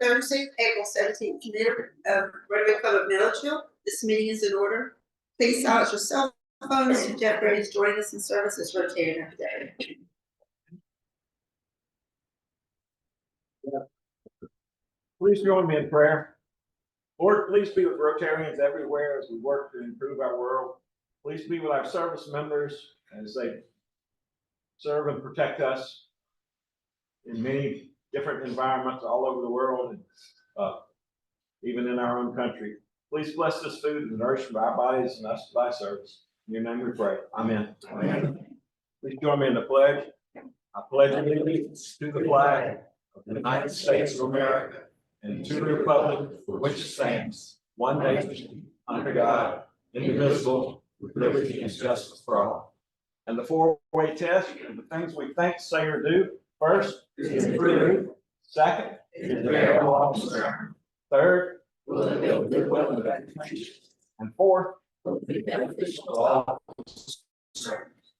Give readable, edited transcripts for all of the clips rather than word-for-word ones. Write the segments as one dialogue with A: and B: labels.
A: Thursday, April 17th, Rotary Club of Milledgeville. This meeting is in order. Please silence your cell phones. Jeff Gray is joining us in service as Rotarian of the day.
B: Please join me in prayer. Lord, please be with Rotarians everywhere as we work to improve our world. Please be with our service members as they serve and protect us in many different environments all over the world, and even in our own country. Please bless this food and nourishment of our bodies and us by service. In your name we pray. Amen. Amen. Please join me in the pledge. I pledge allegiance to the flag of the United States of America and to the republic for which it stands, one nation, under God, indivisible, with liberty and justice for all. And the four-way test, the things we think, say, or do. First is true. Second is bear officer. Third, will it build goodwill in the country. And fourth, will be beneficial to all.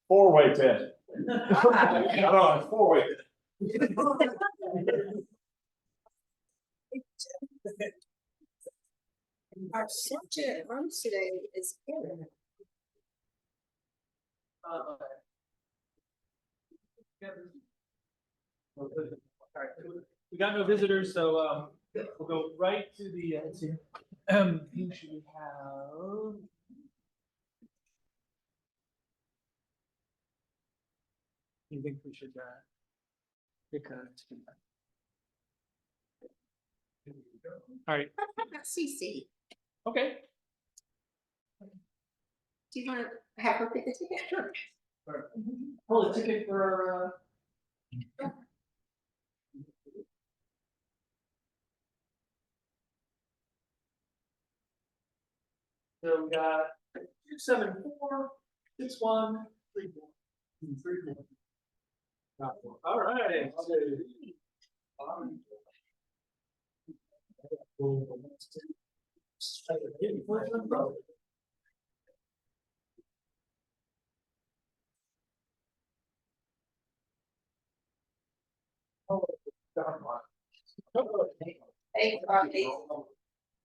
B: Four-way test. I don't know, four-way test.
A: Our subject runs today is Karen.
C: We got no visitors, so we'll go right to the let's see. Who should we have? You think we should pick a all right.
A: CC.
C: Okay.
A: Do you want to have her pick a ticket?
C: Sure. Pull a ticket for So we got 274 61 34 34. All right.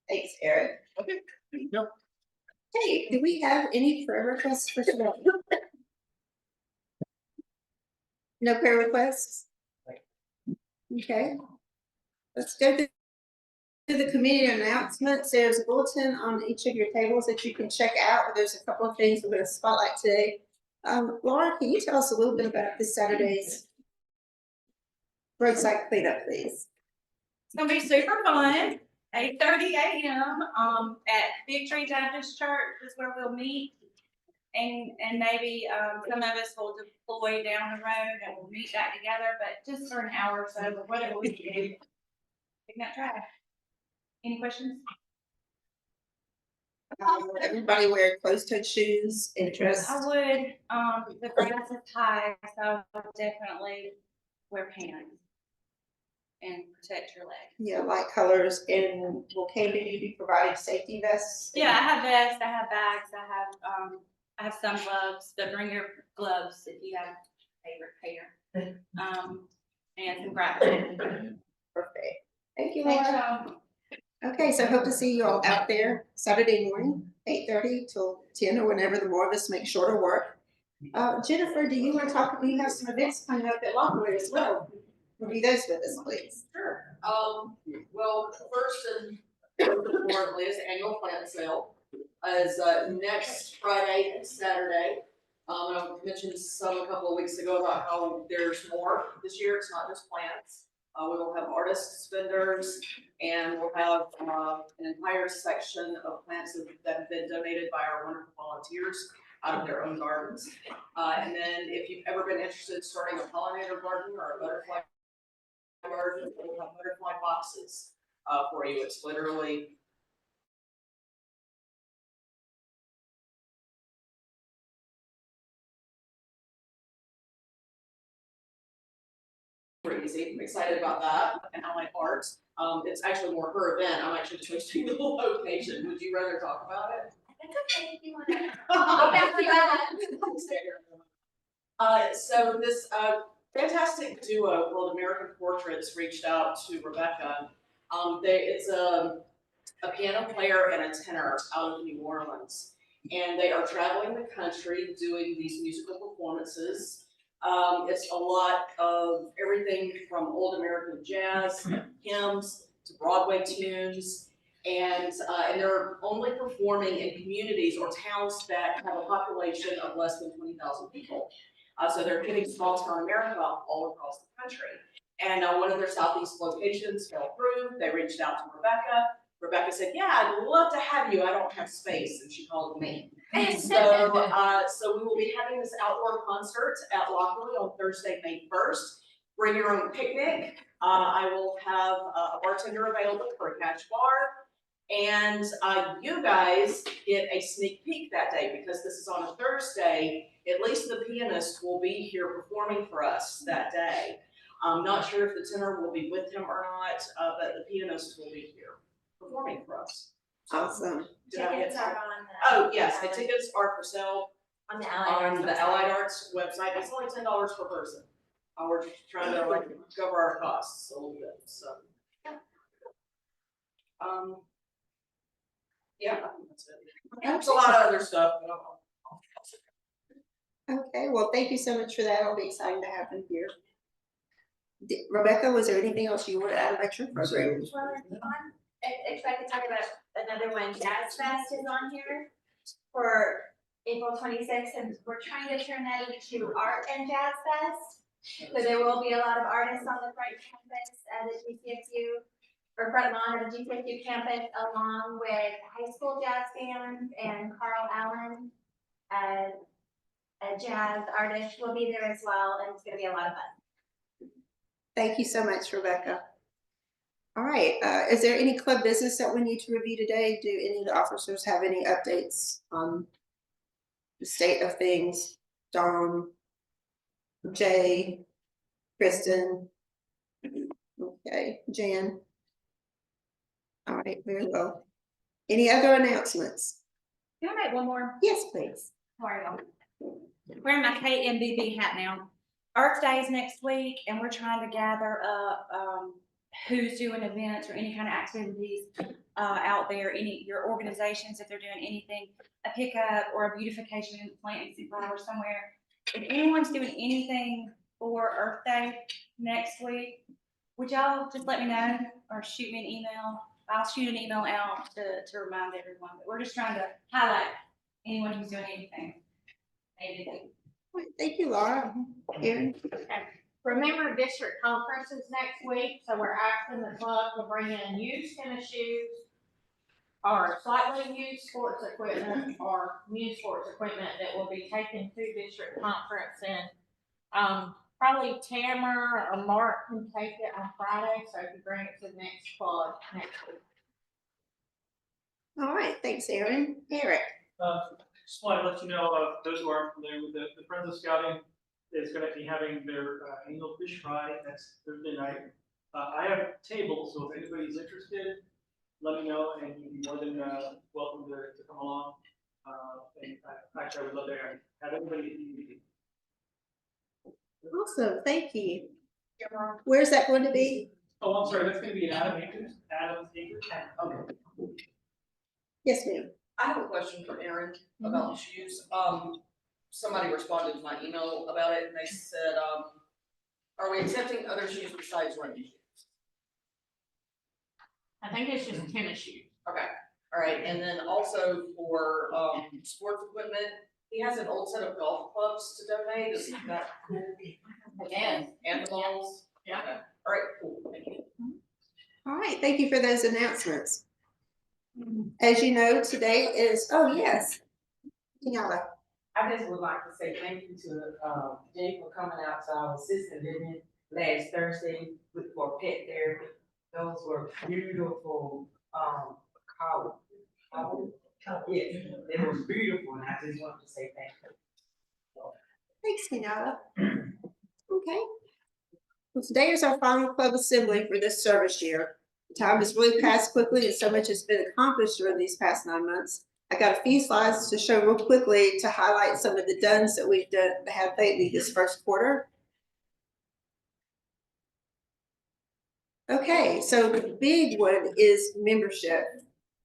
A: Thanks, Eric.
C: Okay. Yep.
A: Hey, do we have any prayer requests for today? No prayer requests? Okay. Let's go through the community announcements. There's a bulletin on each of your tables that you can check out. There's a couple of things we're going to spotlight today. Laura, can you tell us a little bit about this Saturday's roadside cleanup, please?
D: It's gonna be super fun. 8:30 a.m. At Big Tree Baptist Church is where we'll meet, and maybe some of us will deploy down the road and we'll meet back together, but just for an hour or so. But whatever we can do, pick that trash. Any questions?
A: Everybody wear closed-toed shoes and dress.
D: I would. The grass is high, so I would definitely wear pants and protect your legs.
A: Yeah, light colors. And will Camden be providing safety vests?
D: Yeah, I have vests, I have bags, I have some gloves, but bring your gloves if you have a favorite pair. And some grass.
A: Perfect. Thank you, Laura.
D: Thanks,
A: Okay, so hope to see you all out there Saturday morning, 8:30 till 10 or whenever the more of us make shorter work. Jennifer, do you want to talk? We have some events coming up at Lockery as well. Review those with us, please.
E: Sure. Well, first and most importantly is the annual plant sale is next Friday and Saturday. I mentioned some a couple of weeks ago about how there's more this year. It's not just plants. We will have artists, vendors, and we'll have an entire section of plants that have been donated by our wonderful volunteers out of their own gardens. And then if you've ever been interested in starting a pollinator garden or a butterfly garden, we'll have butterfly boxes for you. It's literally pretty easy. I'm excited about that, and I like art. It's actually more her event. I'm actually choosing the location. Would you rather talk about it?
D: That's okay if you want to. I'll back you up.
E: So this fantastic duo called American Portraits reached out to Rebecca It's a piano player and a tenor out of New Orleans. And they are traveling the country doing these musical performances. It's a lot of everything from old American jazz, hymns, to Broadway tunes. And they're only performing in communities or towns that have a population of less than 20,000 people. So they're hitting small town America all across the country. And one of their Southeast locations fell through. They reached out to Rebecca. Rebecca said, "Yeah, I'd love to have you. I don't have space." And she called me. So we will be having this outdoor concert at Lockley on Thursday, May 1st. Bring your own picnic. I will have a bartender available for a catch bar. And you guys get a sneak peek that day because this is on a Thursday. At least the pianist will be here performing for us that day. I'm not sure if the tenor will be with him or not, but the pianist will be here performing for us.
A: Awesome.
D: Tickets are on the.
E: Oh, yes, the tickets are for sale
D: On the
E: on the Allied Arts website. It's only $10 per person. We're trying to like cover our costs a little bit, so. Yeah, I think that's it. There's a lot of other stuff, but
A: Okay, well, thank you so much for that. It'll be exciting to have them here. Rebecca, was there anything else you would add about your program?
F: Well, if I could talk about another one, Jazz Fest is on here for April 26th, and we're trying to turn that into Art and Jazz Fest. So there will be a lot of artists on the front campus at the GCSU, or front lawn of the GCSU campus, along with high school jazz bands, and Carl Allen, a jazz artist, will be there as well, and it's gonna be a lot of fun.
A: Thank you so much, Rebecca. All right, is there any club business that we need to review today? Do any of the officers have any updates on the state of things? Dawn, Jay, Kristen? Okay, Jan? All right, very well. Any other announcements?
D: Can I make one more?
A: Yes, please.
D: Sorry, y'all. Wearing my KMBB hat now. Earth Day is next week, and we're trying to gather up who's doing events or any kind of activities out there. Your organizations, if they're doing anything, a pickup or a beautification, planting some flowers somewhere. If anyone's doing anything for Earth Day next week, would y'all just let me know or shoot me an email? I'll shoot an email out to remind everyone. But we're just trying to highlight anyone who's doing anything.
A: All right, thank you, Laura. Erin?
G: Remember district conferences next week, so we're asking the club to bring in used tennis shoes or slightly used sports equipment or new sports equipment that will be taken to district conference, and probably Tamara or Mark can take it on Friday, so if you bring it to the next club next week.
A: All right, thanks, Erin. Eric?
C: Just want to let you know, those who aren't familiar with the Friends of Scouting is going to be having their annual fish fry next Thursday night. I have tables, so if anybody's interested, let me know, and you'd be more than welcome to come along. And actually, I would love to have everybody.
A: Awesome, thank you. Where's that going to be?
C: Oh, I'm sorry, that's going to be in Adams Acres. Okay.
A: Yes, ma'am.
E: I have a question for Erin about shoes. Somebody responded to my email about it and they said, are we accepting other shoes besides running shoes?
G: I think it's just tennis shoes.
E: Okay, all right, and then also for sports equipment, he has an old set of golf clubs to donate. Is that cool? And the balls?
G: Yeah.
E: Okay. All right, cool, thank you.
A: All right, thank you for those announcements. As you know, today is, oh, yes. Kenyatta.
H: I just would like to say thank you to Jay for coming out to our assistant living last Thursday for pet therapy. Those were beautiful yes, they were beautiful, and I just wanted to say thank you.
A: Thanks, Kenyatta. Okay. Well, today is our final club assembly for this service year. Time has really passed quickly, and so much has been accomplished during these past 9 months. I got a few slides to show real quickly to highlight some of the dones that we've had lately this first quarter. Okay, so the big one is membership.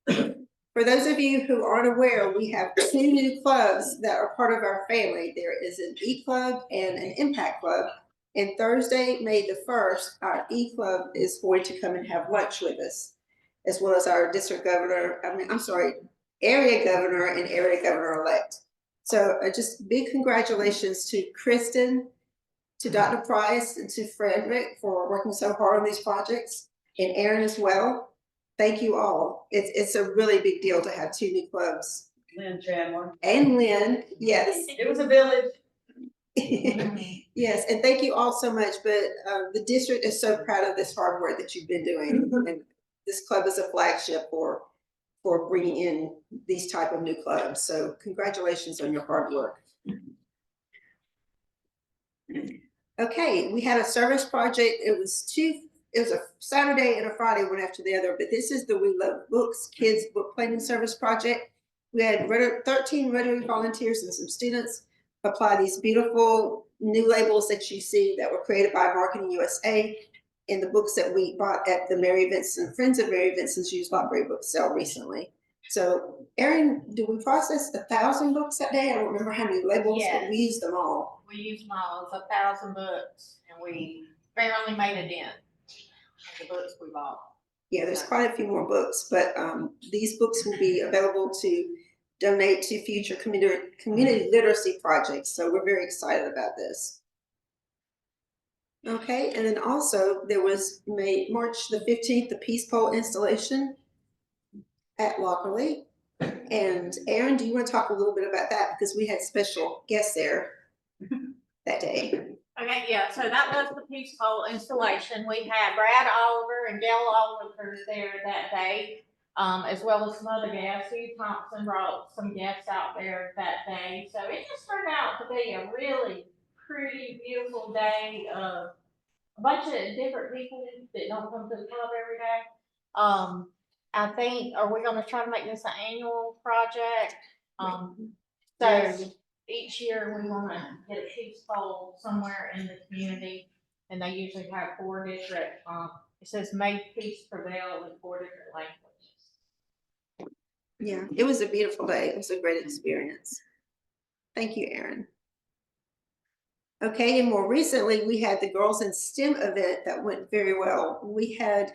A: For those of you who aren't aware, we have two new clubs that are part of our family. There is an E-Club and an Impact Club. And Thursday, May the 1st, our E-Club is going to come and have lunch with us, as well as our area governor and area governor-elect. So just big congratulations to Kristen, to Dr. Price, and to Frederick for working so hard on these projects, and Aaron as well. Thank you all. It's a really big deal to have two new clubs.
H: Lynn Chandler.
A: And Lynn, yes.
H: It was a village.
A: Yes, and thank you all so much, but the district is so proud of this hard work that you've been doing. And this club is a flagship for bringing in these type of new clubs. So congratulations on your hard work. Okay, we had a service project. It was a Saturday and a Friday, one after the other, but this is the We Love Books Kids Book Planning Service Project. We had 13 Rotary volunteers and some students apply these beautiful new labels that you see that were created by Marketing USA in the books that we bought at the Mary Vincent, Friends of Mary Vincent's Used Library Book Sale recently. So, Erin, did we process 1,000 books that day? I don't remember how many labels, but we used them all.
G: We used them all, it's 1,000 books, and we barely made a dent of the books we bought.
A: Yeah, there's quite a few more books, but these books will be available to donate to future community literacy projects. So we're very excited about this. Okay, and then also there was March the 15th, the Peace Pole installation at Lockerly. And Aaron, do you want to talk a little bit about that? Because we had special guests there that day.
G: Okay, yeah, so that was the Peace Pole installation. We had Brad Oliver and Gail Oliver there that day, as well as some other guests. Sue Thompson brought some guests out there that day. So it just turned out to be a really pretty, beautiful day of a bunch of different people that don't come to the club every day. I think, are we gonna try to make this an annual project? So each year we wanna get a peace pole somewhere in the community, and they usually have 4 different, it says "May peace prevail" in 4 different languages.
A: Yeah, it was a beautiful day. It was a great experience. Thank you, Aaron. Okay, and more recently, we had the Girls in STEM event that went very well. We had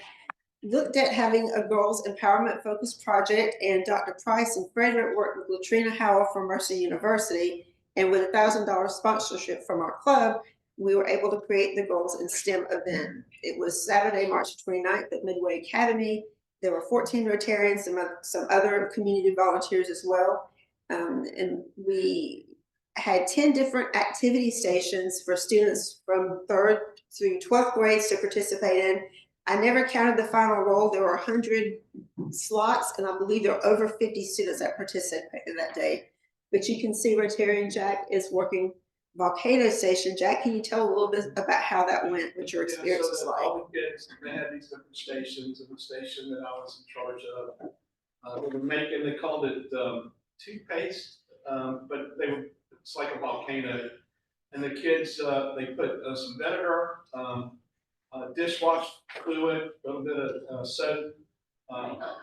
A: looked at having a girls empowerment focused project, and Dr. Price and Frederick worked with Latrina Howell from Mercer University, and with $1,000 sponsorship from our club, we were able to create the Girls in STEM event. It was Saturday, March 29th at Midway Academy. There were 14 Rotarians and some other community volunteers as well, and we had 10 different activity stations for students from 3rd through 12th grades to participate in. I never counted the final roll. There were 100 slots, and I believe there were over 50 students that participated that day. But you can see Rotarian Jack is working Volcano Station. Jack, can you tell a little bit about how that went, what your experience was like?
I: All the kids, they had these different stations, and the station that I was in charge of, we were making, they called it toothpaste, but it's like a volcano. And the kids, they put some vinegar, dishwash fluid, a little bit of soap,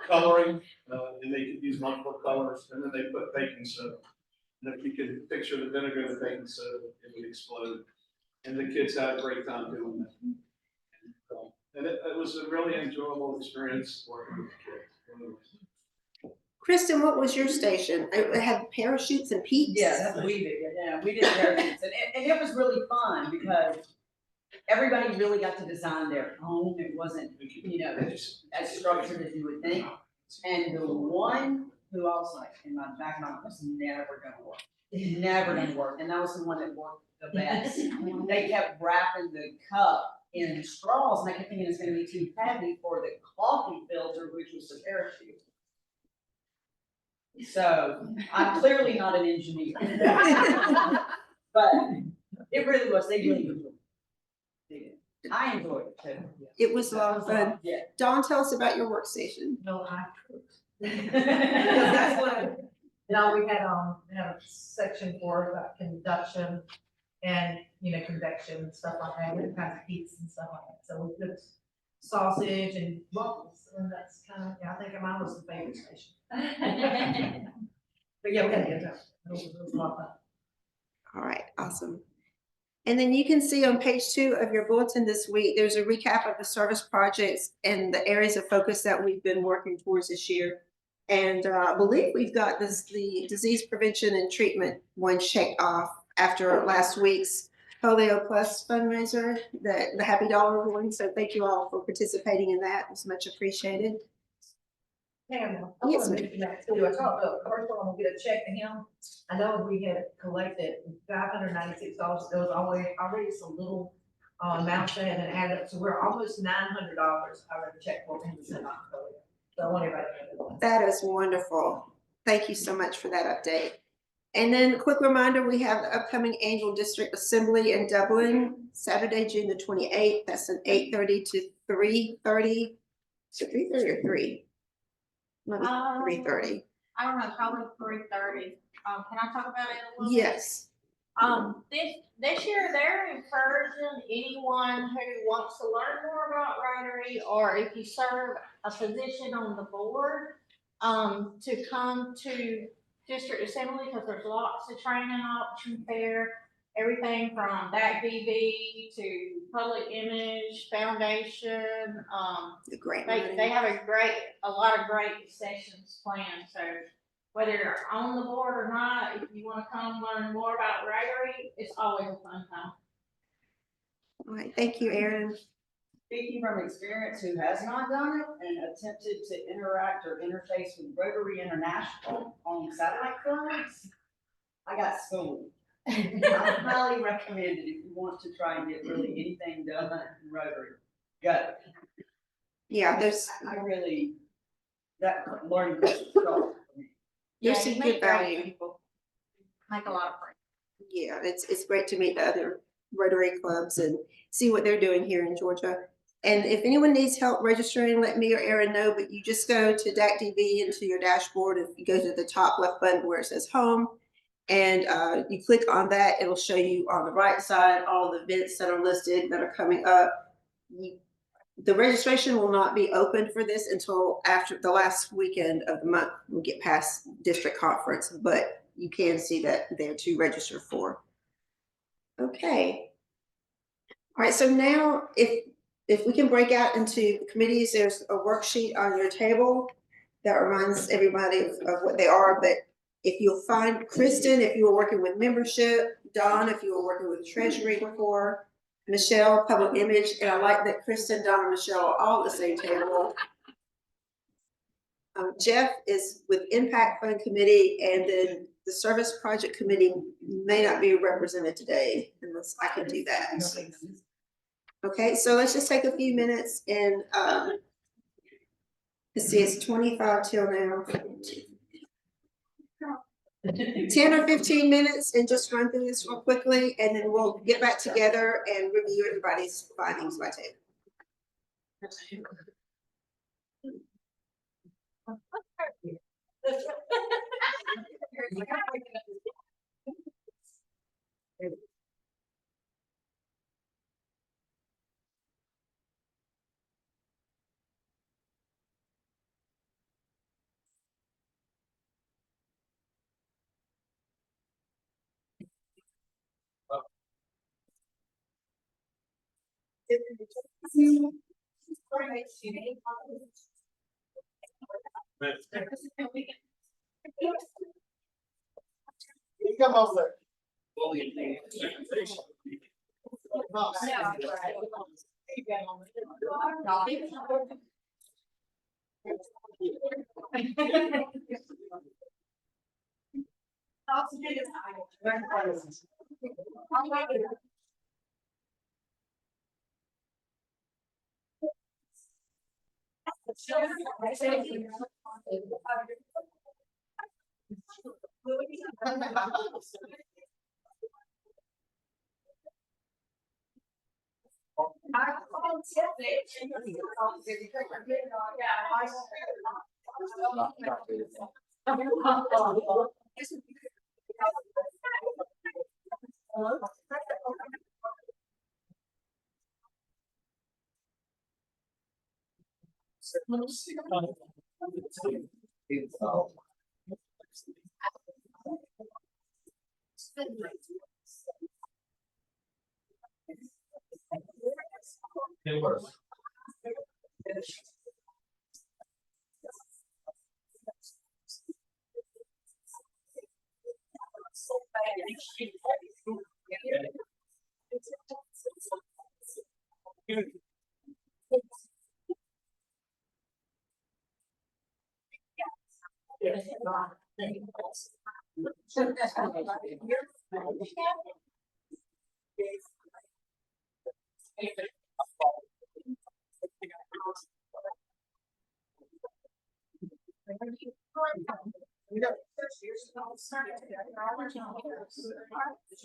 I: coloring, and they could use multiple colors, and then they put baking soda. And if you could picture the vinegar and the baking soda, it would explode. And the kids had a great time doing that. And it was a really enjoyable experience working with the kids.
A: Kristen, what was your station? It had parachutes and peaks?
H: Yeah, that's what we did. Yeah, we did parachutes. And it was really fun because everybody really got to design their own. It wasn't, as structured as you would think. And the one who I was like, in my back of my mind, was never gonna work. It's never gonna work. And that was the one that worked the best. They kept wrapping the cup in straws, and I kept thinking it's gonna be too heavy for the coffee filter, which was the parachute. So I'm clearly not an engineer. But it really was. They really enjoyed it. I enjoyed it too.
A: It was a lot of fun.
H: Yeah.
A: Dawn, tell us about your workstation.
J: No, that's what. Now we had a section for about conduction and convection and stuff like that, different kinds of heats and stuff like that. So we put sausage and waffles, and that's kind of, yeah, I think mine was the favorite station. But yeah, we had a good time. It was a lot of fun.
A: All right, awesome. And then you can see on page 2 of your bulletin this week, there's a recap of the service projects and the areas of focus that we've been working towards this year. And I believe we've got the disease prevention and treatment one checked off after last week's Polio Plus fundraiser, the Happy Dollar one. So thank you all for participating in that. It's much appreciated.
J: Pam, I
A: Yes,
J: want to
A: ma'am.
J: mention that too. I talked about, first of all, I'm gonna get a check to him. I know we had collected $596. There was already some little amounts that had been added up, so we're almost $900 out of the check for him to send out. So I want everybody to know that.
A: That is wonderful. Thank you so much for that update. And then quick reminder, we have the upcoming annual district assembly in Dublin, Saturday, June the 28th. That's an 8:30 to 3:30. So 3:30 or 3? Maybe 3:30.
G: I don't know, probably 3:30. Can I talk about it a little bit?
A: Yes.
G: This year they're encouraging anyone who wants to learn more about Rotary, or if you serve a position on the board, to come to district assembly, because there's lots of training options there. Everything from that BB to public image, foundation,
A: The grant
G: they
A: writing.
G: have a lot of great sessions planned, so whether you're on the board or not, if you wanna come learn more about Rotary, it's always a fun time.
A: All right, thank you, Erin.
H: Speaking from experience, who has not done it and attempted to interact or interface with Rotary International on satellite phones, I got schooled. I highly recommend it if you want to try and get really anything done in Rotary. Go.
A: Yeah, there's
H: That learning was strong for me.
A: There's some
G: you
A: good
G: meet great
A: value.
G: people. Make a lot of friends.
A: Yeah, it's great to meet the other Rotary clubs and see what they're doing here in Georgia. And if anyone needs help registering, let me or Erin know, but you just go to DACDV into your dashboard. If you go to the top left button where it says home and you click on that, it'll show you on the right side all the events that are listed that are coming up. The registration will not be open for this until after the last weekend of the month. We get past district conference, but you can see that there to register for. Okay. All right, so now if we can break out into committees, there's a worksheet on your table that reminds everybody of what they are, but if you'll find Kristen, if you were working with membership, Dawn, if you were working with treasury before, Michelle, public image, and I like that Kristen, Dawn, and Michelle are all at the same table. Jeff is with Impact Fund Committee, and then the Service Project Committee may not be represented today unless I can do that. Okay, so let's just take a few minutes and let's see, it's 25 till now. 10 or 15 minutes and just run through this real quickly, and then we'll get back together and review everybody's findings by table.
I: Come over.
B: It works.
J: There's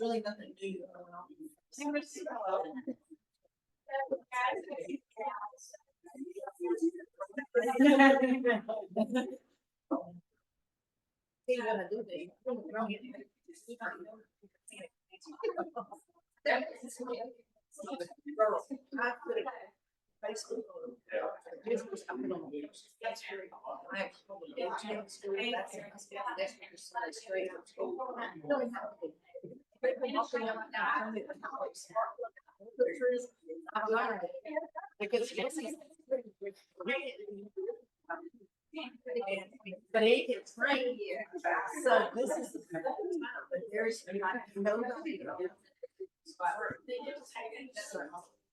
J: really nothing new. You're gonna do But it gets rain here, so this is the time, but there's no.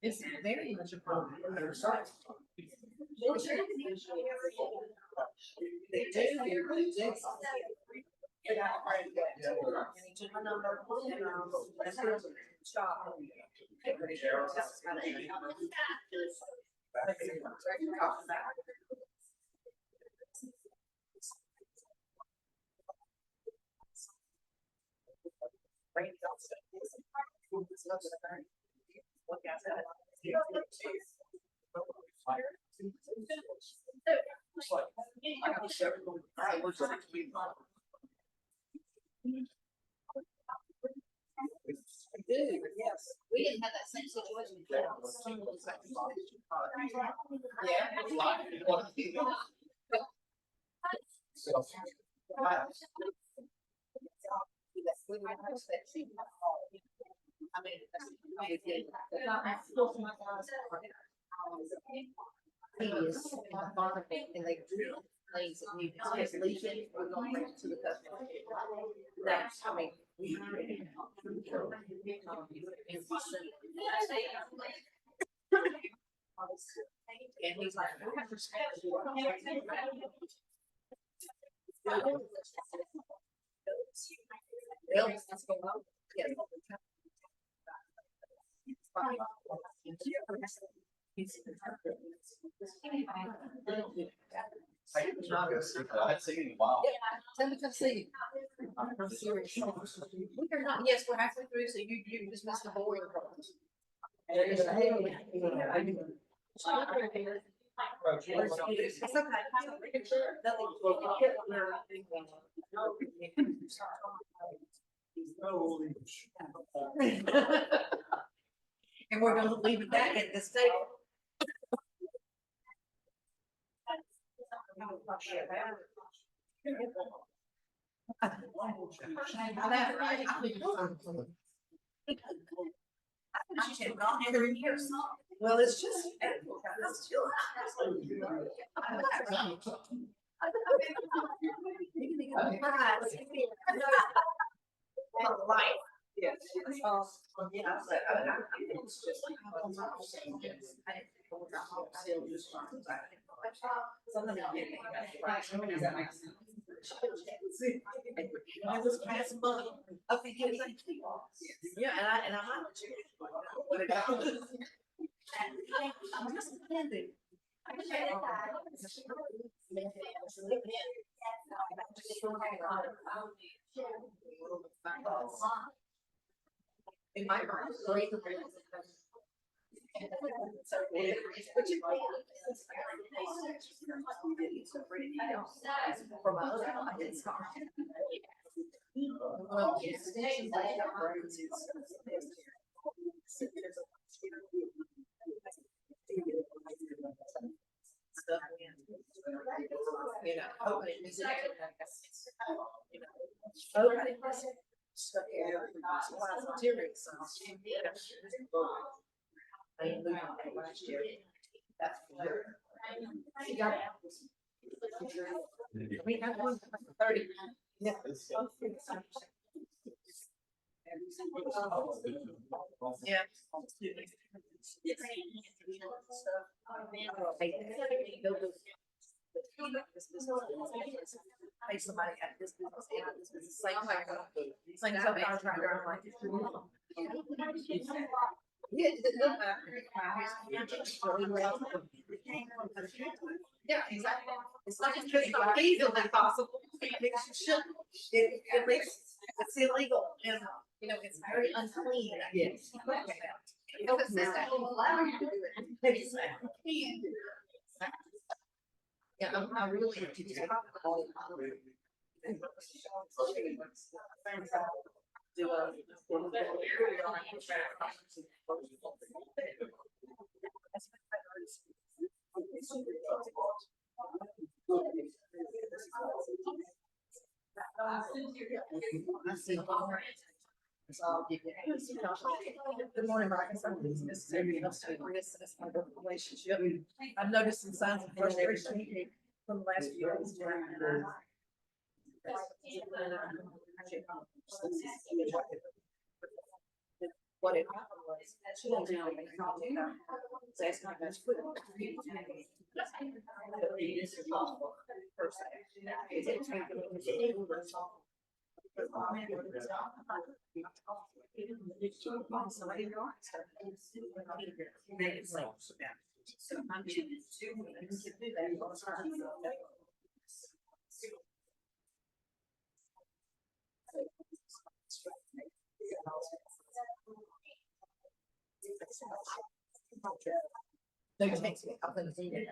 J: It's very much a problem. They do, they really do. And he took my number, and stop. Yes, we didn't have that same situation. And they drill things that need to just leave it, we're going back to the customer. That's, I mean. And he's like.
K: I'd say in a while.
J: Tell me to see. I'm serious. We're not, yes, we're halfway through, so you just missed the boring part. It's okay. And we're gonna leave it back at this table. Well, it's just. Right. Yes. Yeah, but it's just. Somebody did it. Does that make sense? I was passing by up in here. Yeah, and I'm not. I'm just offended. In my mind, great. From my other clients. Well, Okay. Stuck here. They moved on it last year. That's. We got one for 30. Yeah. Yeah. Pay somebody at this business, and this business, same thing. Same as I was trying to run like. Yeah, it doesn't matter. Yeah, exactly. It's not just because it's feasibly possible, it makes you shouldn't. It makes, it's illegal and, you know, it's very unclean. Yes. Yeah, I really. Do a. Good morning, Mike. This is every else to Chris, and it's my good relationship. I've noticed some signs of frustration from the last few years. What it was, she didn't know me. So it's not much food. So I'm choosing to do that. No, it takes me up in the thing.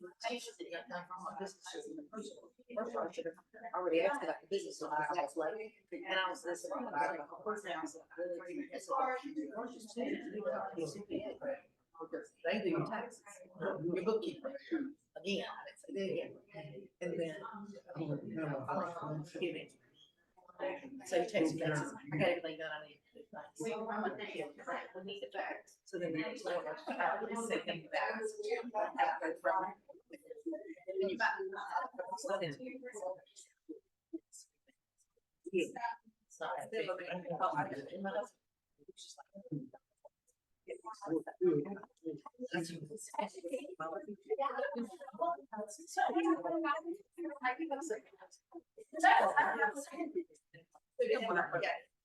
J: I usually get done from my business. First of all, I should have already asked about the business, so I was like, and I was listening. They do your taxes, your bookkeeper, again, and then. So you text me, I got everything done, I need. So then the next one, I send him back. And you back. Yeah. It's not that big.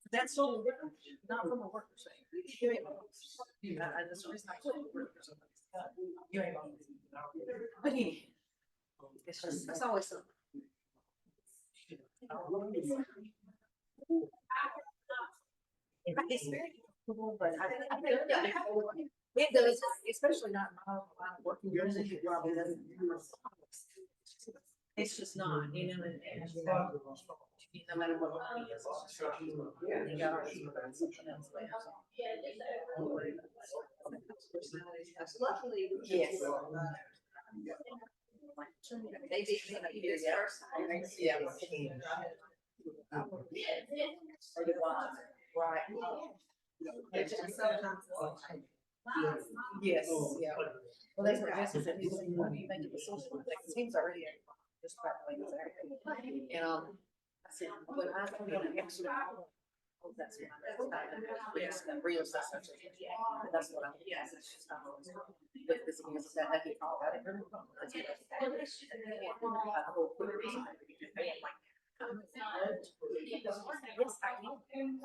J: That's so different, not from a worker saying. You ain't. That's the reason I told you ain't. But he. It's just, it's always something. It's very cool, but it does, especially not in my line of work. It probably doesn't. It's just not, you know, and no matter what it is, it's just not. They got our something else. Luckily, yes. They did this first. Yeah. Right. Yes, yeah. Well, they were just said, what do you think of the social things already? Just practically there. And I said, when I come in an extra. That's what I'm real stuff. That's what I'm, yes, it's just not. But this is that I can call that. Yes, I can.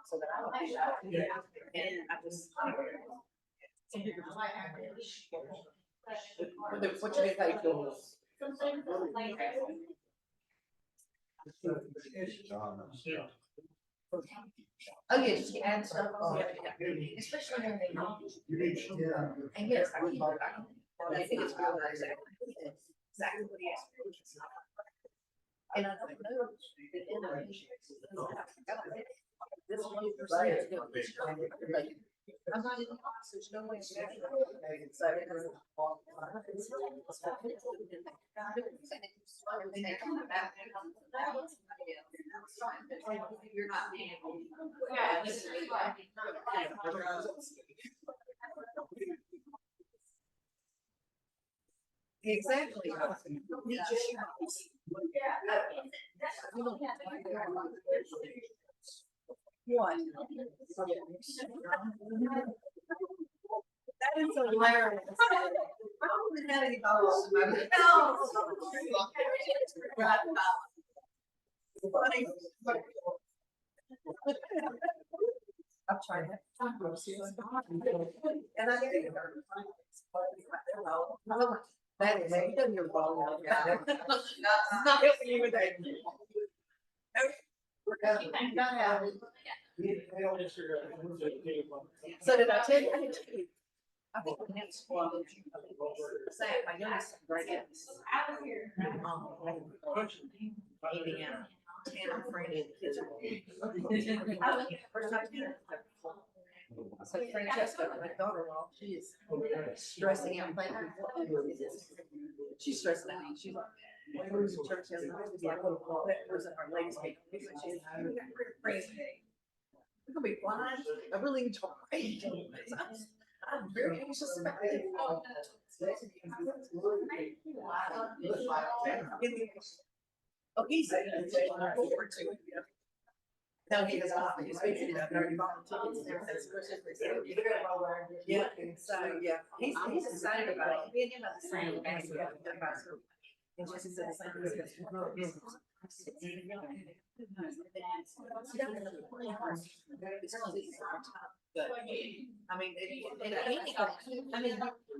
J: So that I and I just. What you think for? Oh, yeah, just add stuff. Especially when they know. And yes, I think it's real exactly what he asked. And I don't know. This 1% is good. I'm not in the office, there's no way. So You're not paying.
G: Yeah.
J: Exactly. What? That is hilarious. I don't even have any dollars in my account. Funny. I'm trying to. And I think. That is, you done your ball. Not helping you with that. Not having. So did I tell you? I didn't tell you. I think the next one. Say, my youngest grandkids. Indiana, Tanner, Franny, and kids. First time. So Francesca, my daughter-in-law, she is stressing out. She's stressing out. She's like, when we was in church the other night, we had a little call that was in our ladies' meeting. She's crazy. I'm gonna be blind. I really enjoy it. I'm very anxious about it. Oh, he said it's forward to it. No, he does not. He's fixing it up. Already volunteered. Yeah, so, yeah, he's excited about it. Me and him are the same. And Jesse said the same thing. But, I mean,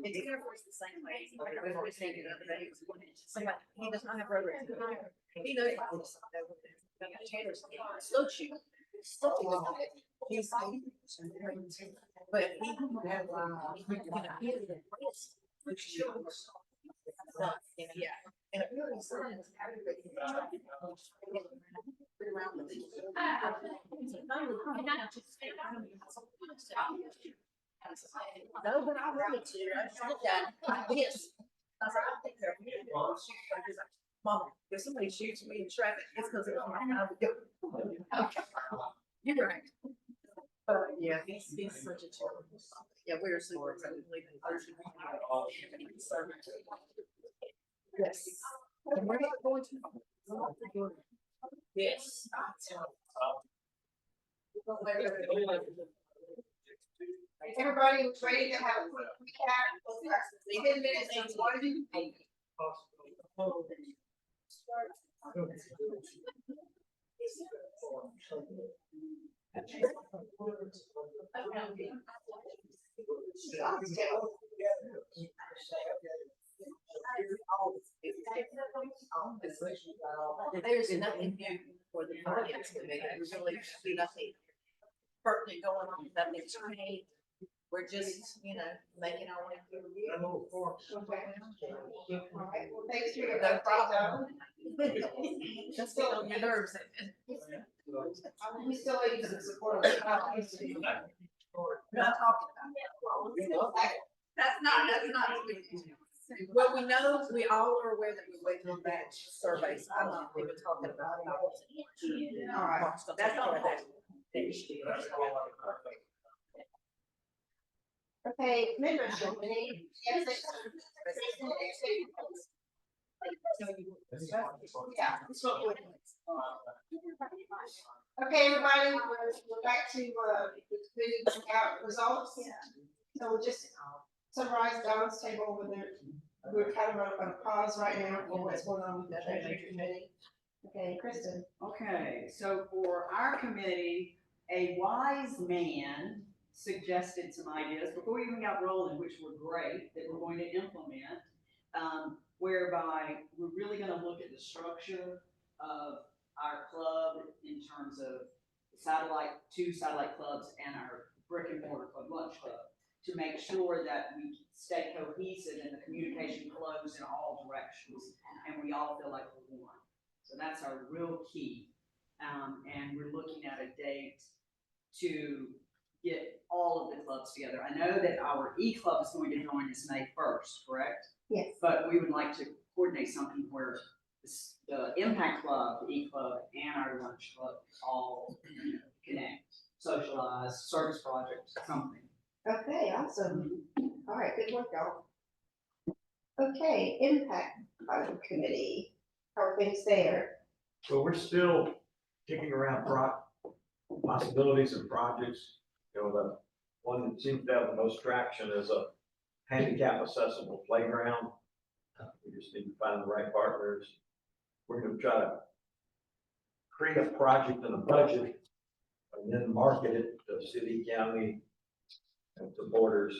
J: it's Air Force the same way. I was saying the other day, somebody, he does not have road rage. He knows. Tanner's slow shoot. He's but he had yeah. And it really sounds no, but I wanted to. I tried that. Yes. I was like, I think they're Mom, if somebody shoots me in traffic, it's because it's my okay. You're right. Yeah, he's such a child. Yeah, we're so excited to leave in Thursday. Yes. And we're not going to. Yes. Everybody was ready to have a quick recap. 10 minutes and one. There's nothing new for the finance committee. There's really nothing pertinent going on. Nothing's changed. We're just, making our way through the year. Okay. Well, thanks for no problem. Just get on your nerves. We still need some support. We're not talking about that. That's not. Well, we all are aware that we're waiting on batch surveys. I'm not even talking about it. All right. That's all that. Okay, membership, we need. Yeah. Okay, everybody, we're back to the out results. So we'll just summarize Don's table over there. We're kind of on a pause right now for what's going on with the treasury committee. Okay, Kristen.
H: Okay, so for our committee, a wise man suggested some ideas before we even got rolling, which were great, that we're going to implement, whereby we're really going to look at the structure of our club in terms of two satellite clubs and our brick and mortar club, lunch club, to make sure that we stay cohesive and the communication flows in all directions and we all feel like we're one. So that's our real key. And we're looking at a date to get all of the clubs together. I know that our E-Club is going to join us May 1st, correct?
A: Yes.
H: But we would like to coordinate something where the Impact Club, the E-Club, and our lunch club all, connect, socialize, service projects, something.
A: Okay, awesome. All right, good work, y'all. Okay, impact committee, how are things there?
B: So we're still kicking around possibilities and projects. The one that seems to have the most traction is a handicap accessible playground. We just need to find the right partners. We're gonna try to create a project and a budget and then market it to city, county, and to borders.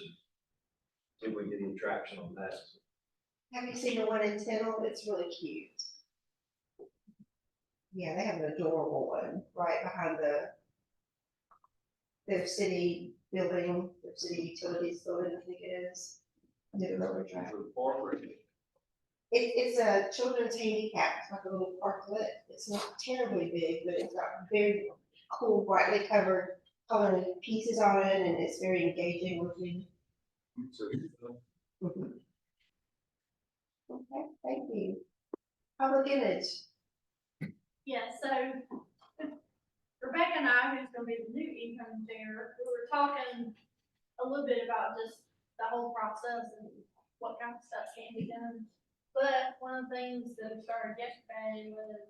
B: See if we get any traction on that.
A: Have you seen the one in Tennille? It's really cute. Yeah, they have an adorable one right behind their city building, their city utilities building, I think it is. Near the railroad track. It's a children's handicap, it's like a little parklet. It's not terribly big, but it's got very cool, brightly covered colored pieces on it, and it's very engaging looking. Okay, thank you. Public image.
G: Yeah, so Rebecca and I, who's gonna be the new income there, we were talking a little bit about just the whole process and what kind of stuff can be done. But one of the things that we started yesterday was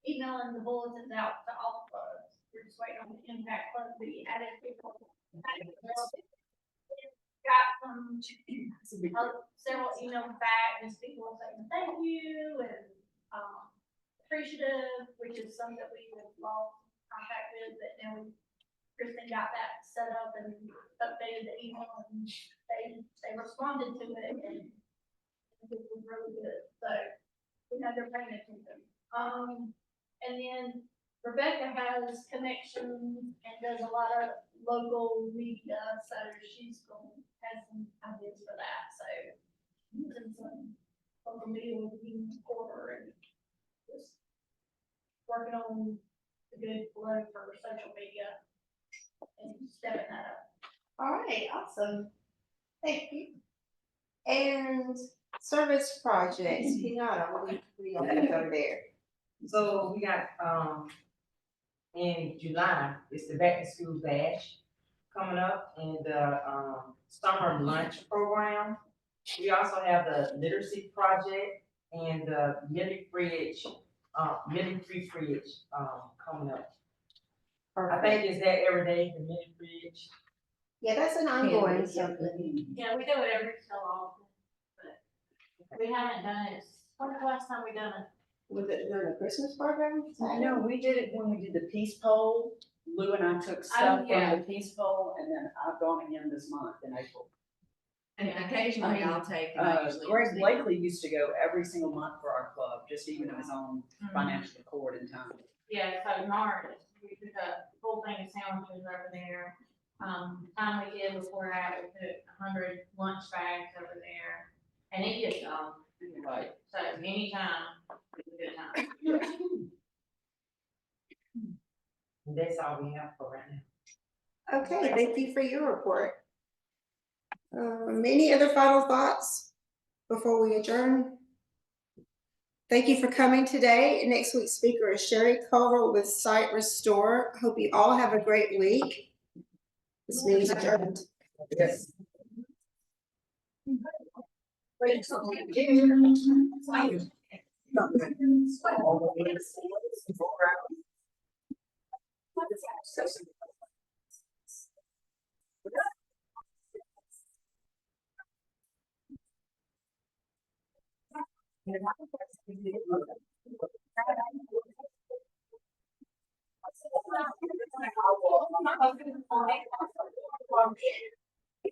G: emailing the bulletins out to all the clubs. We're just waiting on the impact club to be added. Got some, several emails back, just people saying thank you and, appreciative, which is something that we have lost contact with, but now Kristen got that set up and updated the email and they responded to it and it was really good. So we know they're paying attention. And then Rebecca has connections and does a lot of local media, so has some ideas for that. So using some local media with the quarter and just working on a good flow for social media and stepping that up.
A: All right, awesome. Thank you. And service projects, Kenyatta, what do you have over there?
J: So we got, in July, it's the back to school bash coming up and the, summer lunch program. We also have the literacy project and the mini fridge, mini fridge, coming up. I think it's that every day, the mini fridge.
A: Yeah, that's an ongoing something.
G: Yeah, we do it every so often, but we haven't done it. When's the last time we done it?
A: Was it during the Christmas program?
H: No, we did it when we did the peace poll. Lou and I took stuff from
G: yeah.
H: the peace poll, and then I've gone again this month in April.
J: And occasionally I'll take.
H: Greg Blakely used to go every single month for our club, just even of his own financial accord in time.
G: Yeah, so March, we took a full thing of sandwiches over there. Time we did before that, we took 100 lunch bags over there. And it gets,
H: Right.
G: so anytime, it's a good time.
J: That's all we have for right now.
A: Okay, thank you for your report. Any other final thoughts before we adjourn? Thank you for coming today. Next week's speaker is Sherry Culver with Site Restore. Hope you all have a great week. This meeting is adjourned.
H: Yes.